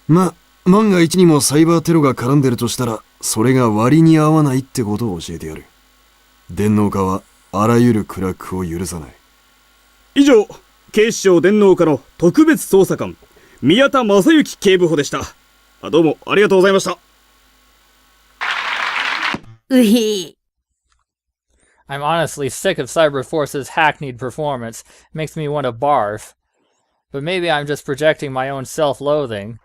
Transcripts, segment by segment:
万が一にもサイバーテロが絡んでるとしたら、それが割に合わないってことを教えてやる。電脳化はあらゆるクラックを許さない。以上、警視庁電脳課の特別捜査官、宮田正幸警部補でした。どうもありがとうございました。I'm honestly sick of Cyberforce's hackneyed performance. It makes me want to barf. But maybe I'm just projecting my own self-loathing.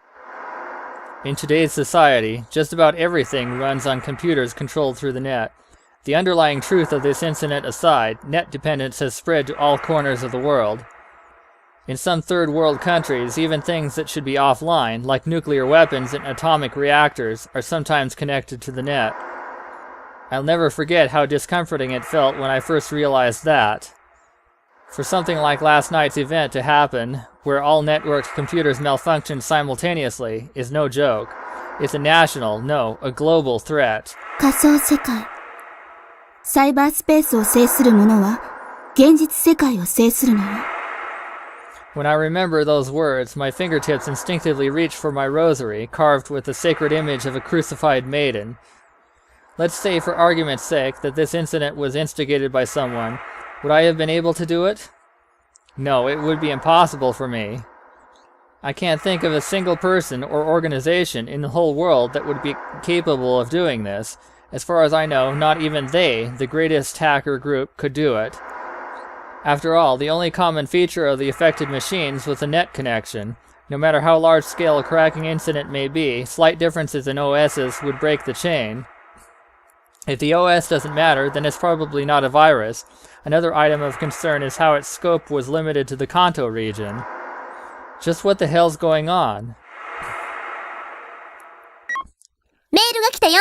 In today's society, just about everything runs on computers controlled through the net. The underlying truth of this incident aside, net dependence has spread to all corners of the world. In some third world countries, even things that should be offline, like nuclear weapons and atomic reactors, are sometimes connected to the net. I'll never forget how discomforting it felt when I first realized that. For something like last night's event to happen, where all networked computers malfunctioned simultaneously, is no joke. It's a national, no, a global threat. 仮想世界。サイバースペースを制する者は、現実世界を制するのよ。When I remember those words, my fingertips instinctively reach for my rosary, carved with the sacred image of a crucified maiden. Let's say, for argument's sake, that this incident was instigated by someone. Would I have been able to do it? No, it would be impossible for me. I can't think of a single person or organization in the whole world that would be capable of doing this. As far as I know, not even they, the greatest hacker group, could do it. After all, the only common feature of the affected machines was a net connection. No matter how large-scale a cracking incident may be, slight differences in OSs would break the chain. If the OS doesn't matter, then it's probably not a virus. Another item of concern is how its scope was limited to the Kanto region. Just what the hell's going on? メールが来たよ。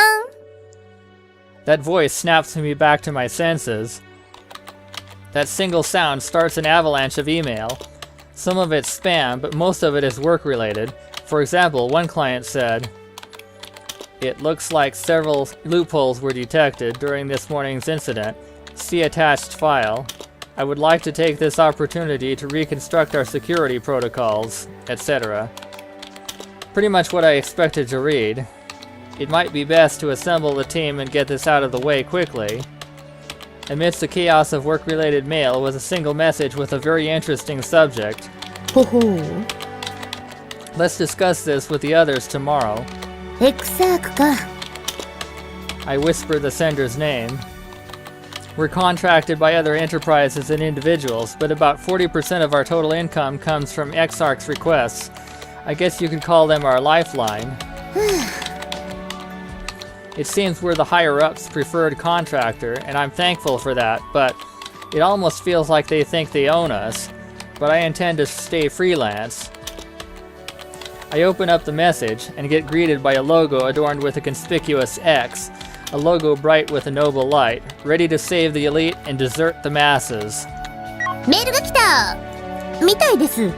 That voice snaps me back to my senses. That single sound starts an avalanche of email. Some of it's spam, but most of it is work-related. For example, one client said, "It looks like several loopholes were detected during this morning's incident. See attached file. I would like to take this opportunity to reconstruct our security protocols," etc. Pretty much what I expected to read. It might be best to assemble the team and get this out of the way quickly. Amidst the chaos of work-related mail was a single message with a very interesting subject. ほほう。 Let's discuss this with the others tomorrow. エクサークか。 I whispered the sender's name. We're contracted by other enterprises and individuals, but about 40% of our total income comes from Exarch's requests. I guess you could call them our lifeline. It seems we're the higher-ups' preferred contractor, and I'm thankful for that, but it almost feels like they think they own us. But I intend to stay freelance. I open up the message and get greeted by a logo adorned with a conspicuous X, a logo bright with a noble light, ready to save the elite and desert the masses. メールが来たみたいです。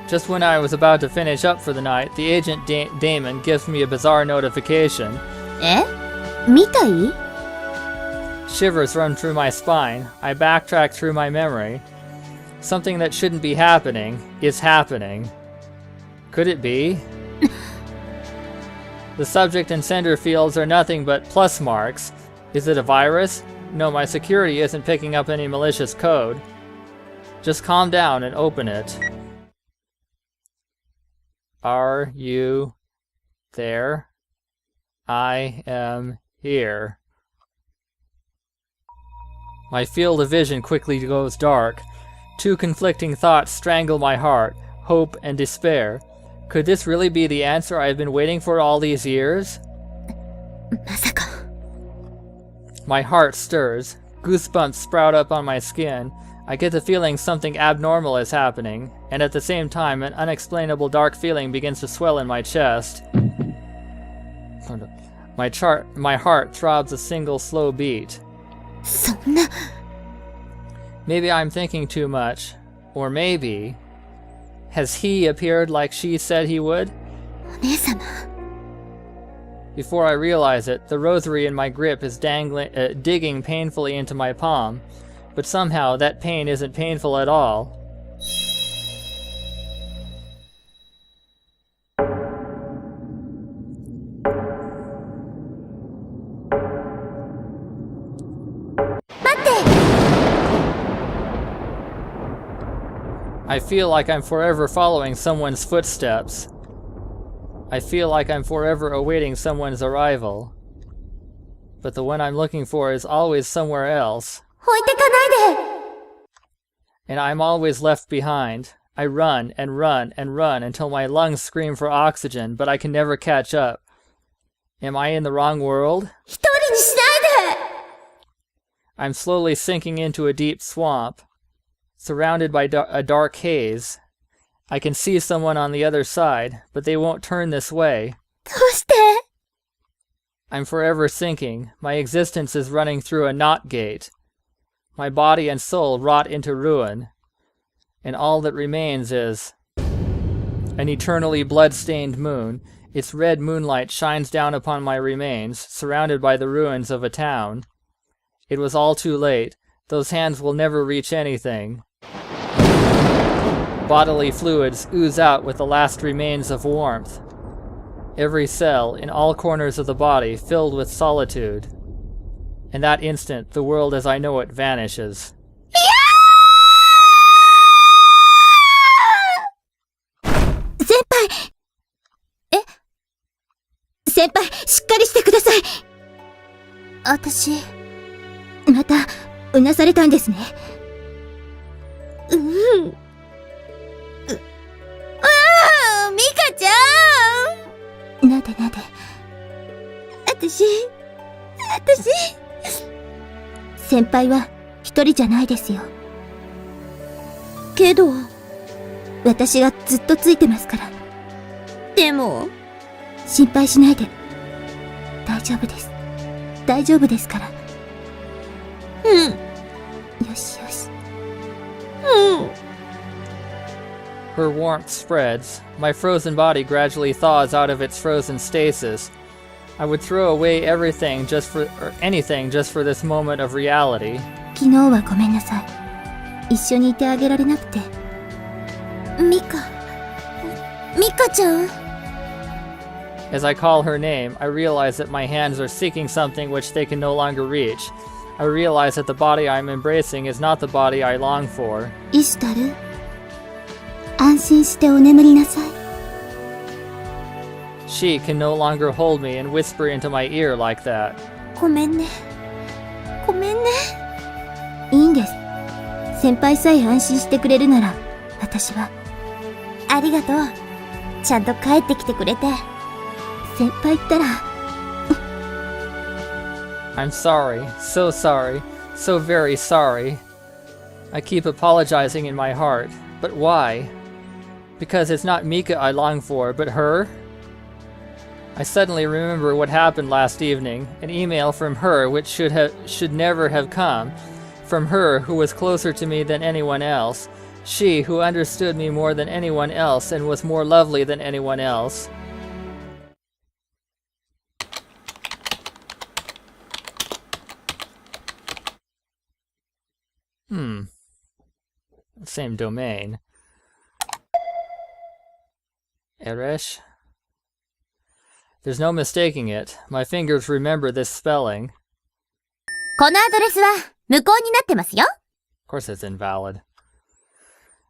Just when I was about to finish up for the night, the agent Damon gives me a bizarre notification. え？みたい？ Shivers run through my spine. I backtrack through my memory. Something that shouldn't be happening is happening. Could it be? The subject and sender fields are nothing but plus marks. Is it a virus? No, my security isn't picking up any malicious code. Just calm down and open it. Are you there? I am here. My field of vision quickly goes dark. Two conflicting thoughts strangle my heart, hope and despair. Could this really be the answer I've been waiting for all these years? まさか。 My heart stirs. Goosebumps sprout up on my skin. I get the feeling something abnormal is happening, and at the same time an unexplainable dark feeling begins to swell in my chest. My heart throbs a single slow beat. そんな。 Maybe I'm thinking too much. Or maybe... Has he appeared like she said he would? お姉様。 Before I realize it, the rosary in my grip is digging painfully into my palm. But somehow that pain isn't painful at all. I feel like I'm forever following someone's footsteps. I feel like I'm forever awaiting someone's arrival. But the one I'm looking for is always somewhere else. 置いてかないで And I'm always left behind. I run and run and run until my lungs scream for oxygen, but I can never catch up. Am I in the wrong world? 一人にしないで I'm slowly sinking into a deep swamp, surrounded by a dark haze. I can see someone on the other side, but they won't turn this way. どうして I'm forever sinking. My existence is running through a knot gate. My body and soul rot into ruin, and all that remains is an eternally blood-stained moon. Its red moonlight shines down upon my remains, surrounded by the ruins of a town. It was all too late. Those hands will never reach anything. Bodily fluids ooze out with the last remains of warmth. Every cell, in all corners of the body, filled with solitude. In that instant, the world as I know it vanishes. 先輩え先輩しっかりしてください私またうなされたんですねミカちゃんなでなで私先輩は一人じゃないですよけど私がずっとついてますからでも心配しないで大丈夫ですからよしよしHer warmth spreads. My frozen body gradually thaws out of its frozen stasis. I would throw away anything just for this moment of reality. 昨日はごめんなさい一緒にいてあげられなくてミカちゃん As I call her name, I realize that my hands are seeking something which they can no longer reach. I realize that the body I am embracing is not the body I long for. イシュタル安心してお眠りなさい She can no longer hold me and whisper into my ear like that. ごめんねいいんです先輩さえ安心してくれるなら私はありがとうちゃんと帰ってきてくれて先輩ったら I'm sorry, so very sorry. I keep apologizing in my heart, but why? Because it's not Mika I long for, but her? I suddenly remember what happened last evening, an email from her which should never have come, from her who was closer to me than anyone else, she who understood me more than anyone else and was more lovely than anyone else. Same domain. Eresh? There's no mistaking it. My fingers remember this spelling. このアドレスは無効になってますよ Of course it's invalid.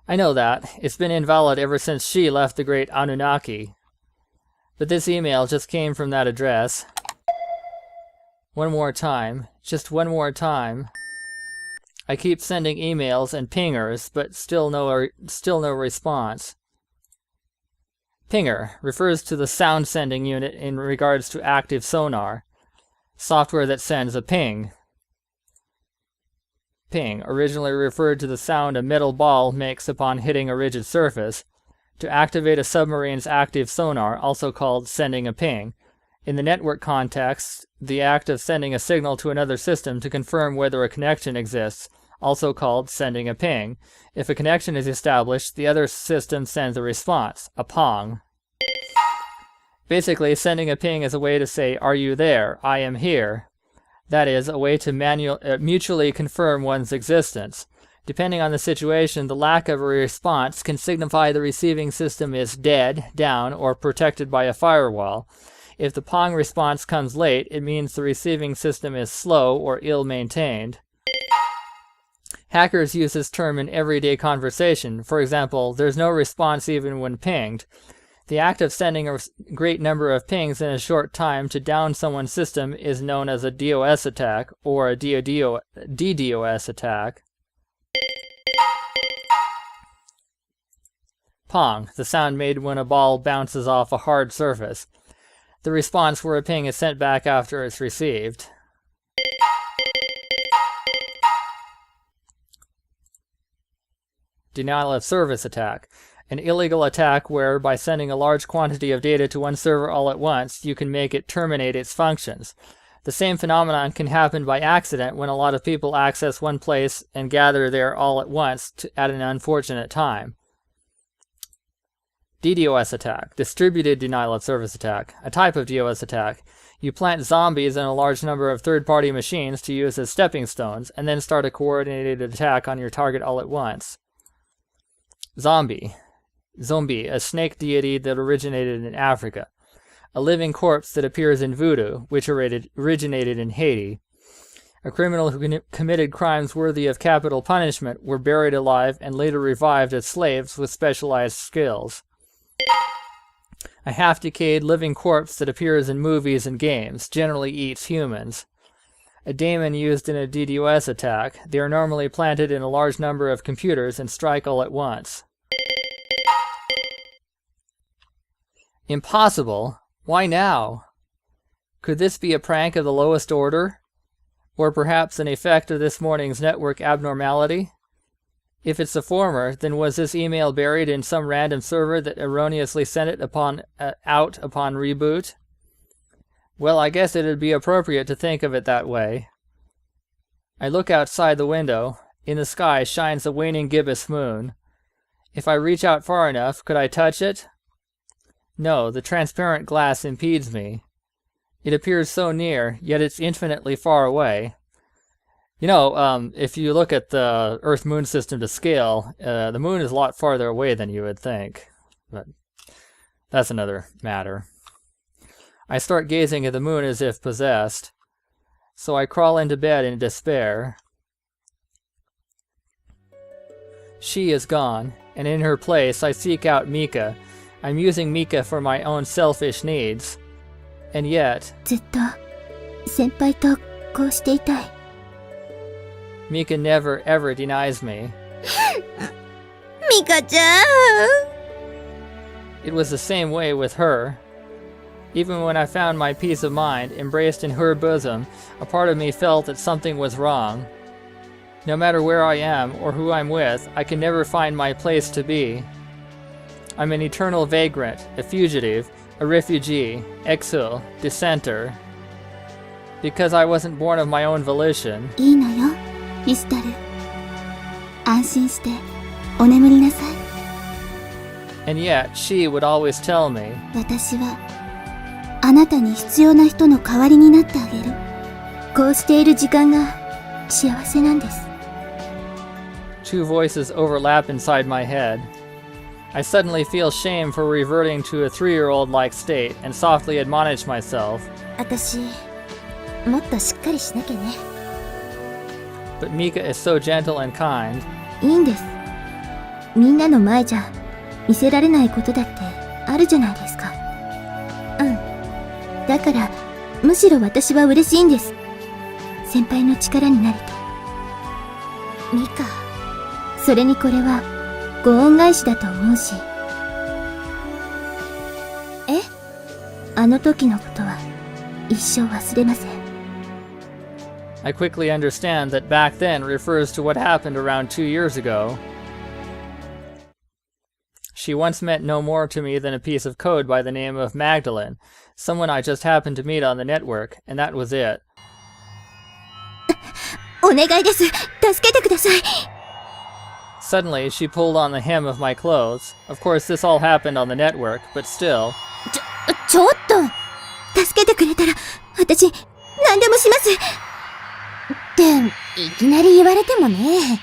I know that. It's been invalid ever since she left the great Anunnaki. But this email just came from that address. One more time. Just one more time. I keep sending emails and pingers, but still no response. Pinger refers to the sound sending unit in regards to active sonar, software that sends a ping. Ping originally referred to the sound a metal ball makes upon hitting a rigid surface. To activate a submarine's active sonar, also called sending a ping. In the network context, the act of sending a signal to another system to confirm whether a connection exists, also called sending a ping. If a connection is established, the other system sends a response, a pong. Basically, sending a ping is a way to say, "Are you there? I am here." That is, a way to mutually confirm one's existence. Depending on the situation, the lack of a response can signify the receiving system is dead, down, or protected by a firewall. If the pong response comes late, it means the receiving system is slow or ill-maintained. Hackers use this term in everyday conversation. For example, there's no response even when pinged. The act of sending a great number of pings in a short time to down someone's system is known as a DOS attack or a DDoS attack. Pong, the sound made when a ball bounces off a hard surface. The response where a ping is sent back after it's received. Denial of service attack. An illegal attack where, by sending a large quantity of data to one server all at once, you can make it terminate its functions. The same phenomenon can happen by accident when a lot of people access one place and gather there all at once at an unfortunate time. DDoS attack, distributed denial of service attack, a type of DOS attack. You plant zombies in a large number of third-party machines to use as stepping stones, and then start a coordinated attack on your target all at once. Zombie, a snake deity that originated in Africa. A living corpse that appears in voodoo, which originated in Haiti. A criminal who committed crimes worthy of capital punishment were buried alive and later revived as slaves with specialized skills. A half-decayed living corpse that appears in movies and games, generally eats humans. A daemon used in a DDoS attack. They are normally planted in a large number of computers and strike all at once. Impossible? Why now? Could this be a prank of the lowest order? Or perhaps an effect of this morning's network abnormality? If it's the former, then was this email buried in some random server that erroneously sent it out upon reboot? Well, I guess it'd be appropriate to think of it that way. I look outside the window. In the sky shines a waning gibbous moon. If I reach out far enough, could I touch it? No, the transparent glass impedes me. It appears so near, yet it's infinitely far away. You know, if you look at the Earth-Moon system to scale, the moon is a lot farther away than you would think. But that's another matter. I start gazing at the moon as if possessed. So I crawl into bed in despair. She is gone, and in her place I seek out Mika. I'm using Mika for my own selfish needs. And yet... ずっと先輩とこうしていたい。Mika never ever denies me. ミカちゃん It was the same way with her. Even when I found my peace of mind, embraced in her bosom, a part of me felt that something was wrong. No matter where I am or who I'm with, I can never find my place to be. I'm an eternal vagrant, a fugitive, a refugee, exile, dissenter. Because I wasn't born of my own volition. いいのよ、ミスタル。安心してお眠りなさい。 And yet, she would always tell me, 私はあなたに必要な人の代わりになってあげる。こうしている時間が幸せなんです。 Two voices overlap inside my head. I suddenly feel shame for reverting to a 3-year-old-like state and softly admonish myself. 私、もっとしっかりしなきゃね。 But Mika is so gentle and kind. いいんです。みんなの前じゃ見せられないことだってあるじゃないですか。うん。だからむしろ私は嬉しいんです。先輩の力になれて。ミカ、それにこれはご恩返しだと思うし。え？あの時のことは一生忘れません。 I quickly understand that back then refers to what happened around 2 years ago. She once meant no more to me than a piece of code by the name of Magdalene, someone I just happened to meet on the network, and that was it. お願いです。助けてください。 Suddenly, she pulled on the hem of my clothes. Of course, this all happened on the network, but still. ちょっと助けてくれたら私何でもします。っていきなり言われてもね。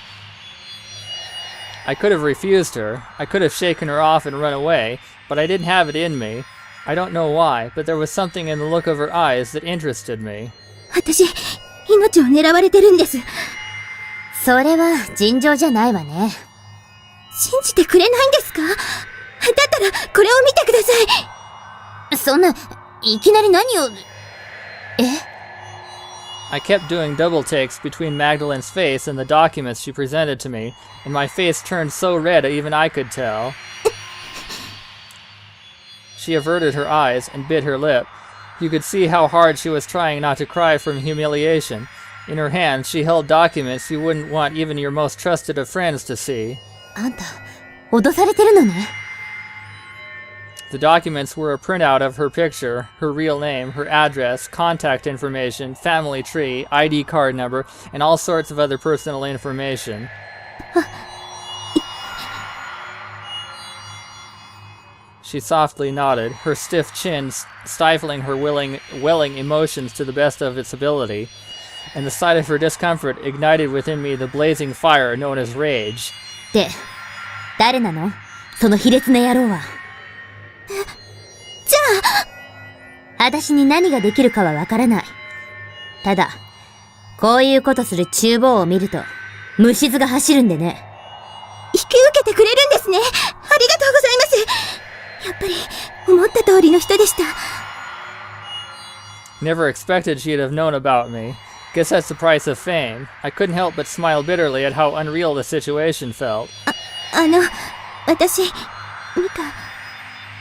I could have refused her. I could have shaken her off and run away, but I didn't have it in me. I don't know why, but there was something in the look of her eyes that interested me. 私、命を狙われてるんです。それは尋常じゃないわね。信じてくれないんですか？だったらこれを見てください。そんな、いきなり何を。I kept doing double takes between Magdalene's face and the documents she presented to me, and my face turned so red even I could tell. She averted her eyes and bit her lip. You could see how hard she was trying not to cry from humiliation. In her hands, she held documents you wouldn't want even your most trusted of friends to see. あんた、脅されてるのね。The documents were a printout of her picture, her real name, her address, contact information, family tree, ID card number, and all sorts of other personal information. She softly nodded, her stiff chin stifling her welling emotions to the best of its ability, and the sight of her discomfort ignited within me the blazing fire known as rage. で、誰なの？その卑劣な野郎は。じゃあ、私に何ができるかはわからない。ただ、こういうことする厨房を見ると、虫唾が走るんでね。引き受けてくれるんですね。ありがとうございます。やっぱり、思った通りの人でした。Never expected she'd have known about me. Guess that's the price of fame. I couldn't help but smile bitterly at how unreal the situation felt. 私、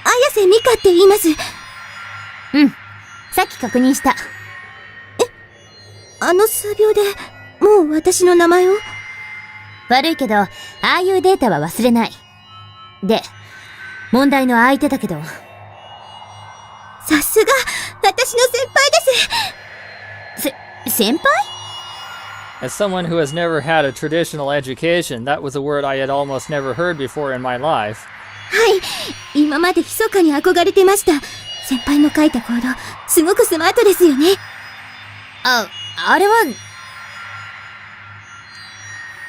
綾瀬美香って言います。うん。さっき確認した。あの数秒で、もう私の名前を？悪いけど、ああいうデータは忘れない。で、問題の相手だけど。さすが、私の先輩です。先輩？ As someone who has never had a traditional education, that was a word I had almost never heard before in my life. はい。今まで密かに憧れてました。先輩の書いたコード、すごくスマートですよね。あれは。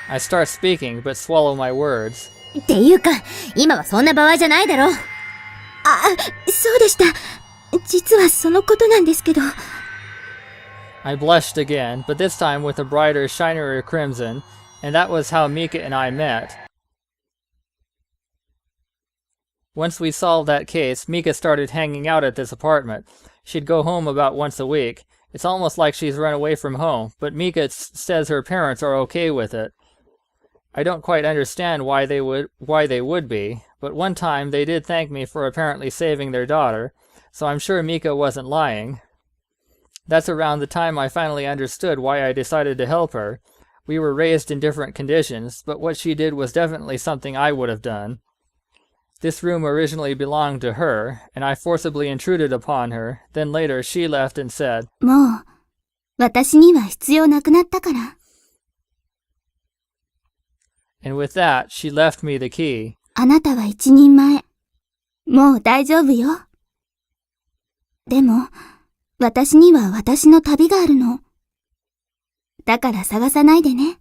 I start speaking, but swallow my words. っていうか、今はそんな場合じゃないだろ。そうでした。実はそのことなんですけど。I blushed again, but this time with a brighter, shinier crimson, and that was how Mika and I met. Once we solved that case, Mika started hanging out at this apartment. She'd go home about once a week. It's almost like she's run away from home, but Mika says her parents are okay with it. I don't quite understand why they would be, but one time they did thank me for apparently saving their daughter, so I'm sure Mika wasn't lying. That's around the time I finally understood why I decided to help her. We were raised in different conditions, but what she did was definitely something I would have done. This room originally belonged to her, and I forcibly intruded upon her. Then later she left and said, もう、私には必要なくなったから。and with that she left me the key. あなたは一人前。もう大丈夫よ。でも、私には私の旅があるの。だから探さないでね。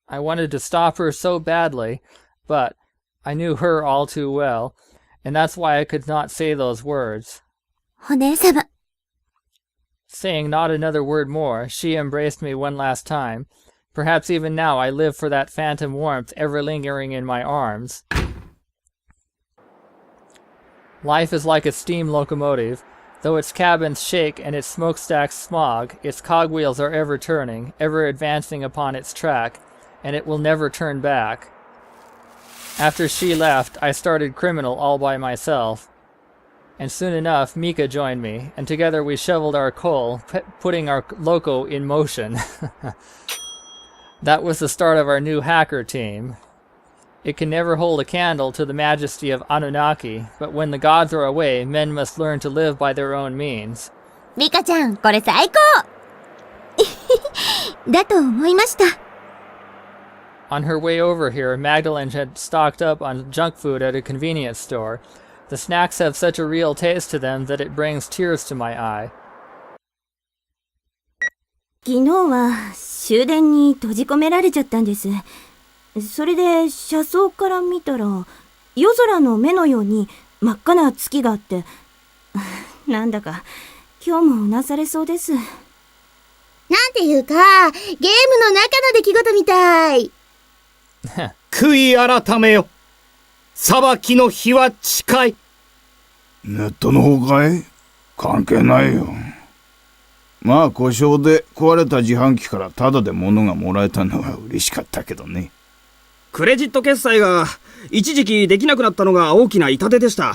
I wanted to stop her so badly, but I knew her all too well, and that's why I could not say those words. お姉様。Saying not another word more, she embraced me one last time. Perhaps even now I live for that phantom warmth ever lingering in my arms. Life is like a steam locomotive. Though its cabins shake and its smokestacks smog, its cogwheels are ever turning, ever advancing upon its track, and it will never turn back. After she left, I started criminal all by myself. And soon enough, Mika joined me, and together we shoveled our coal, putting our loco in motion. That was the start of our new hacker team. It can never hold a candle to the majesty of Anunnaki, but when the gods are away, men must learn to live by their own means. ミカちゃん、これ最高だと思いました。On her way over here, Magdalene had stocked up on junk food at a convenience store. The snacks have such a real taste to them that it brings tears to my eye. 昨日は終電に閉じ込められちゃったんです。それで車窓から見たら夜空の目のように真っ赤な月があってなんだか今日もうなされそうです。なんていうか、ゲームの中の出来事みたい。悔い改めよ。裁きの日は近い。ネットの方かい？関係ないよ。まあ故障で壊れた自販機からタダで物がもらえたのは嬉しかったけどね。クレジット決済が一時期できなくなったのが大きな痛手でした。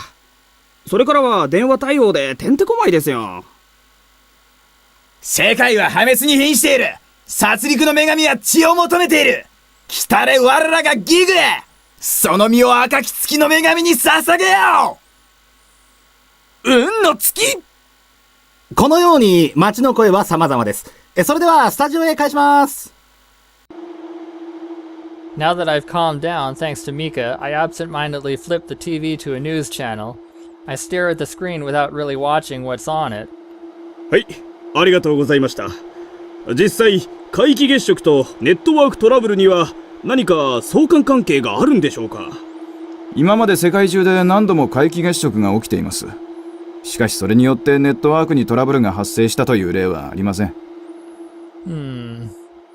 それからは電話対応でてんてこまいですよ。世界は破滅に瀕している。殺戮の女神は血を求めている。来たれ我らがギグ。その身を赤き月の女神に捧げよう。運の月。このように街の声は様々です。それではスタジオへ返します。Now that I've calmed down thanks to Mika, I absent-mindedly flip the TV to a news channel. I stare at the screen without really watching what's on it. はい、ありがとうございました。実際、皆既月食とネットワークトラブルには何か相関関係があるんでしょうか？今まで世界中で何度も皆既月食が起きています。しかしそれによってネットワークにトラブルが発生したという例はありません。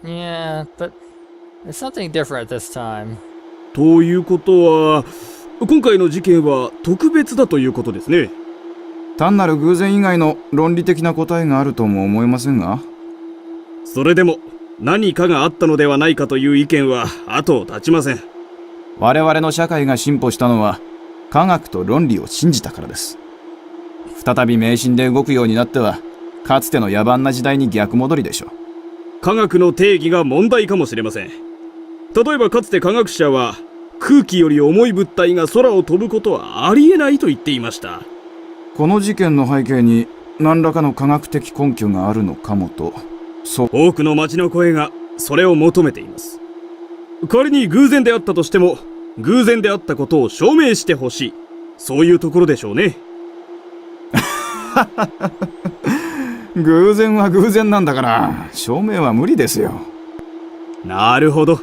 Yeah, but there's something different this time. ということは、今回の事件は特別だということですね。単なる偶然以外の論理的な答えがあるとも思えませんが。それでも何かがあったのではないかという意見は後を絶ちません。我々の社会が進歩したのは科学と論理を信じたからです。再び迷信で動くようになってはかつての野蛮な時代に逆戻りでしょう。科学の定義が問題かもしれません。例えばかつて科学者は空気より重い物体が空を飛ぶことはありえないと言っていました。この事件の背景に何らかの科学的根拠があるのかもと。多くの街の声がそれを求めています。仮に偶然であったとしても偶然であったことを証明してほしい、そういうところでしょうね。偶然は偶然なんだから証明は無理ですよ。なるほど、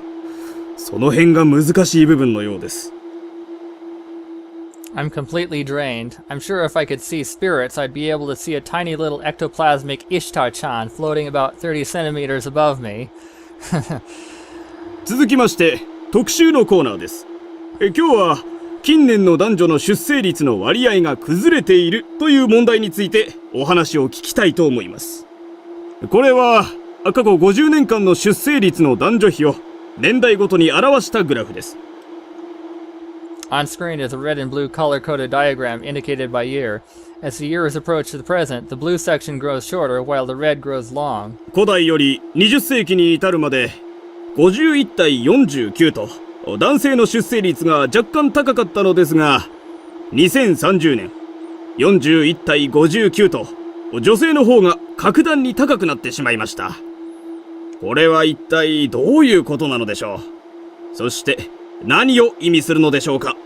その辺が難しい部分のようです。I'm completely drained. I'm sure if I could see spirits, I'd be able to see a tiny little ectoplasmic Ishtar-chan floating about 30 centimeters above me. 続きまして特集のコーナーです。今日は近年の男女の出生率の割合が崩れているという問題についてお話を聞きたいと思います。これは過去50年間の出生率の男女比を年代ごとに表したグラフです。On screen is a red and blue color-coded diagram indicated by year. As the years approach the present, the blue section grows shorter while the red grows long. 古代より20世紀に至るまで51対49と男性の出生率が若干高かったのですが、2030年41対59と女性の方が格段に高くなってしまいました。これは一体どういうことなのでしょう。そして何を意味するのでしょうか。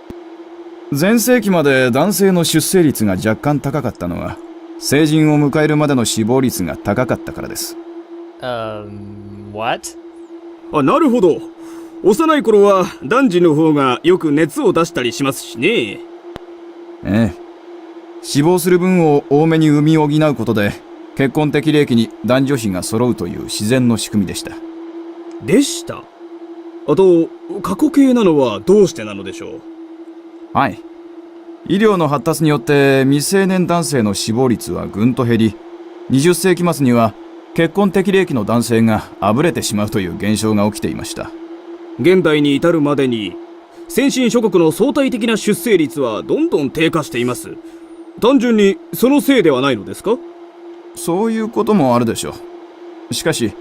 前世紀まで男性の出生率が若干高かったのは成人を迎えるまでの死亡率が高かったからです。What? なるほど。幼い頃は男児の方がよく熱を出したりしますしね。ええ。死亡する分を多めに産み補うことで結婚適齢期に男女比が揃うという自然の仕組みでした。でした。あと、過去形なのはどうしてなのでしょう。はい。医療の発達によって未成年男性の死亡率はぐんと減り、20世紀末には結婚適齢期の男性があぶれてしまうという現象が起きていました。現代に至るまでに先進諸国の相対的な出生率はどんどん低下しています。単純にそのせいではないのですか？そういうこともあるでしょう。しかし、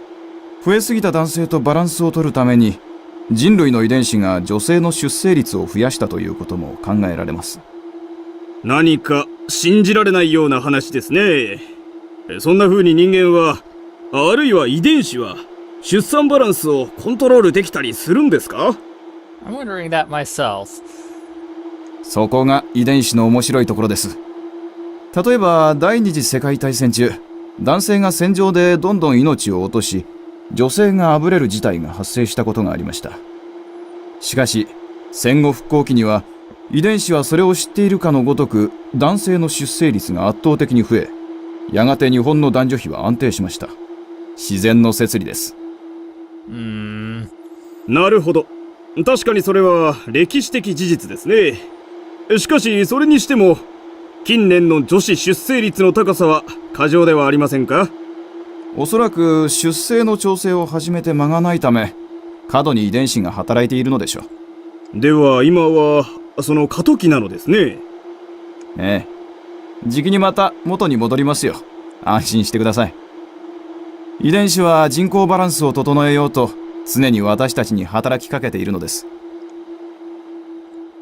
増えすぎた男性とバランスを取るために人類の遺伝子が女性の出生率を増やしたということも考えられます。何か信じられないような話ですね。そんな風に人間は、あるいは遺伝子は出産バランスをコントロールできたりするんですか？ I'm wondering that myself. そこが遺伝子の面白いところです。例えば第二次世界大戦中、男性が戦場でどんどん命を落とし、女性があぶれる事態が発生したことがありました。しかし戦後復興期には遺伝子はそれを知っているかのごとく男性の出生率が圧倒的に増え、やがて日本の男女比は安定しました。自然の摂理です。なるほど。確かにそれは歴史的事実ですね。しかしそれにしても近年の女子出生率の高さは過剰ではありませんか？おそらく出生の調整を始めて間がないため、過度に遺伝子が働いているのでしょう。では今はその過渡期なのですね。ええ。じきにまた元に戻りますよ。安心してください。遺伝子は人口バランスを整えようと常に私たちに働きかけているのです。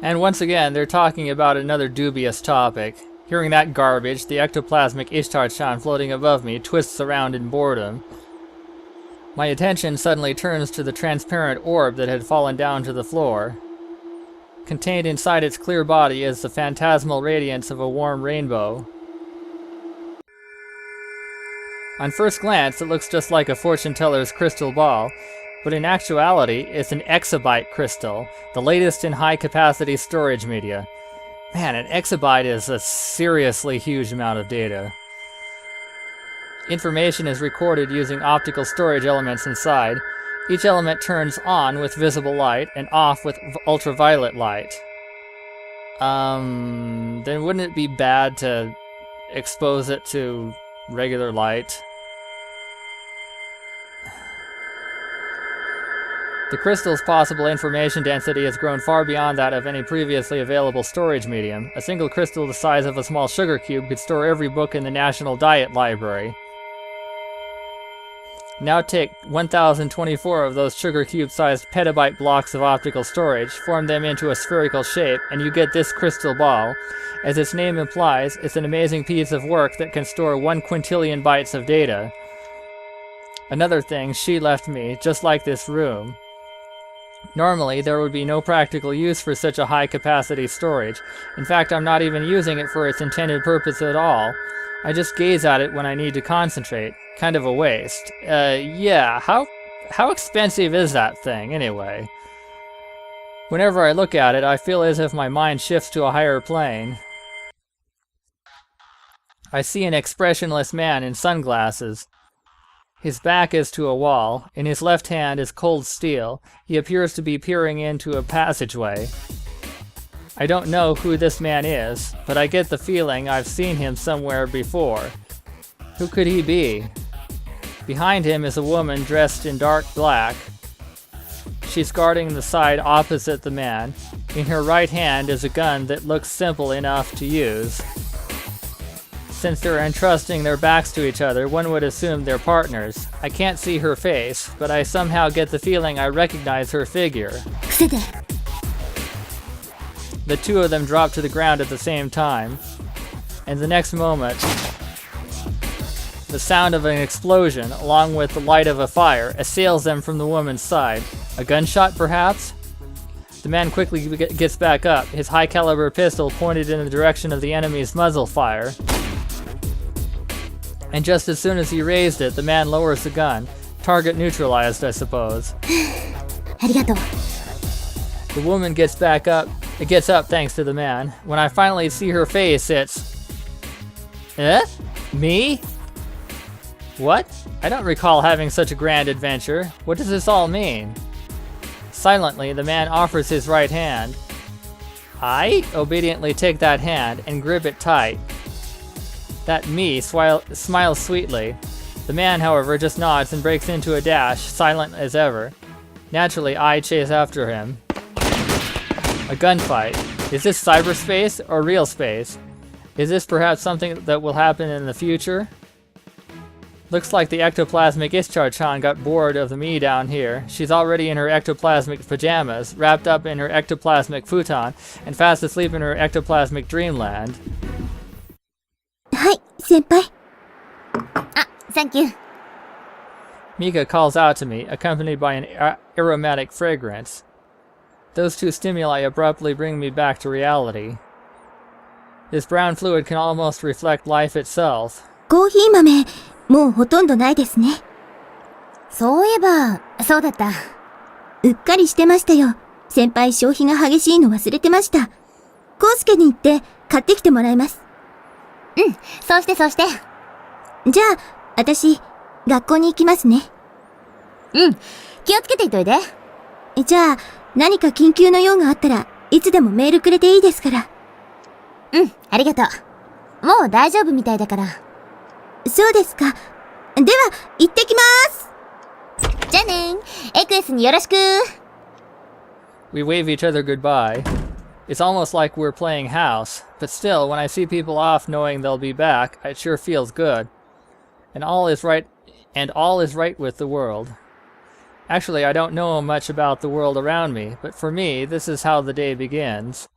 And once again, they're talking about another dubious topic. Hearing that garbage, the ectoplasmic Ishtar-chan floating above me twists around in boredom. My attention suddenly turns to the transparent orb that had fallen down to the floor. Contained inside its clear body is the phantasmal radiance of a warm rainbow. On first glance, it looks just like a fortune teller's crystal ball, but in actuality, it's an exabyte crystal, the latest in high-capacity storage media. Man, an exabyte is a seriously huge amount of data. Information is recorded using optical storage elements inside. Each element turns on with visible light and off with ultraviolet light. Then wouldn't it be bad to expose it to regular light? The crystal's possible information density has grown far beyond that of any previously available storage medium. A single crystal the size of a small sugar cube could store every book in the National Diet Library. Now take 1024 of those sugar cube-sized petabyte blocks of optical storage, form them into a spherical shape, and you get this crystal ball. As its name implies, it's an amazing piece of work that can store 1 quintillion bytes of data. Another thing, she left me, just like this room. Normally, there would be no practical use for such a high-capacity storage. In fact, I'm not even using it for its intended purpose at all. I just gaze at it when I need to concentrate. Kind of a waste. Yeah, how expensive is that thing, anyway? Whenever I look at it, I feel as if my mind shifts to a higher plane. I see an expressionless man in sunglasses. His back is to a wall. In his left hand is cold steel. He appears to be peering into a passageway. I don't know who this man is, but I get the feeling I've seen him somewhere before. Who could he be? Behind him is a woman dressed in dark black. She's guarding the side opposite the man. In her right hand is a gun that looks simple enough to use. Since they're entrusting their backs to each other, one would assume they're partners. I can't see her face, but I somehow get the feeling I recognize her figure. The two of them drop to the ground at the same time. And the next moment, the sound of an explosion, along with the light of a fire, assails them from the woman's side. A gunshot, perhaps? The man quickly gets back up, his high-caliber pistol pointed in the direction of the enemy's muzzle fire. And just as soon as he raised it, the man lowers the gun. Target neutralized, I suppose. The woman gets back up. It gets up thanks to the man. When I finally see her face, it's... Me? What? I don't recall having such a grand adventure. What does this all mean? Silently, the man offers his right hand. I obediently take that hand and grip it tight. That me smiles sweetly. The man, however, just nods and breaks into a dash, silent as ever. Naturally, I chase after him. A gunfight. Is this cyberspace or real space? Is this perhaps something that will happen in the future? Looks like the ectoplasmic Ishtar-chan got bored of the me down here. She's already in her ectoplasmic pajamas, wrapped up in her ectoplasmic futon, and fast asleep in her ectoplasmic dreamland. はい、先輩。あ、thank you. Mika calls out to me, accompanied by an aromatic fragrance. Those two stimuli abruptly bring me back to reality. This brown fluid can almost reflect life itself. コーヒー豆、もうほとんどないですね。そういえば、そうだった。うっかりしてましたよ。先輩消費が激しいの忘れてました。コウスケに行って買ってきてもらいます。うん、そうして。じゃあ、私、学校に行きますね。うん。気をつけていといで。じゃあ、何か緊急の用があったらいつでもメールくれていいですから。うん、ありがとう。もう大丈夫みたいだから。そうですか。では、行ってきます。じゃあねー。エクエスによろしく。We wave each other goodbye. It's almost like we're playing house, but still, when I see people off knowing they'll be back, it sure feels good. And all is right with the world. Actually, I don't know much about the world around me, but for me, this is how the day begins.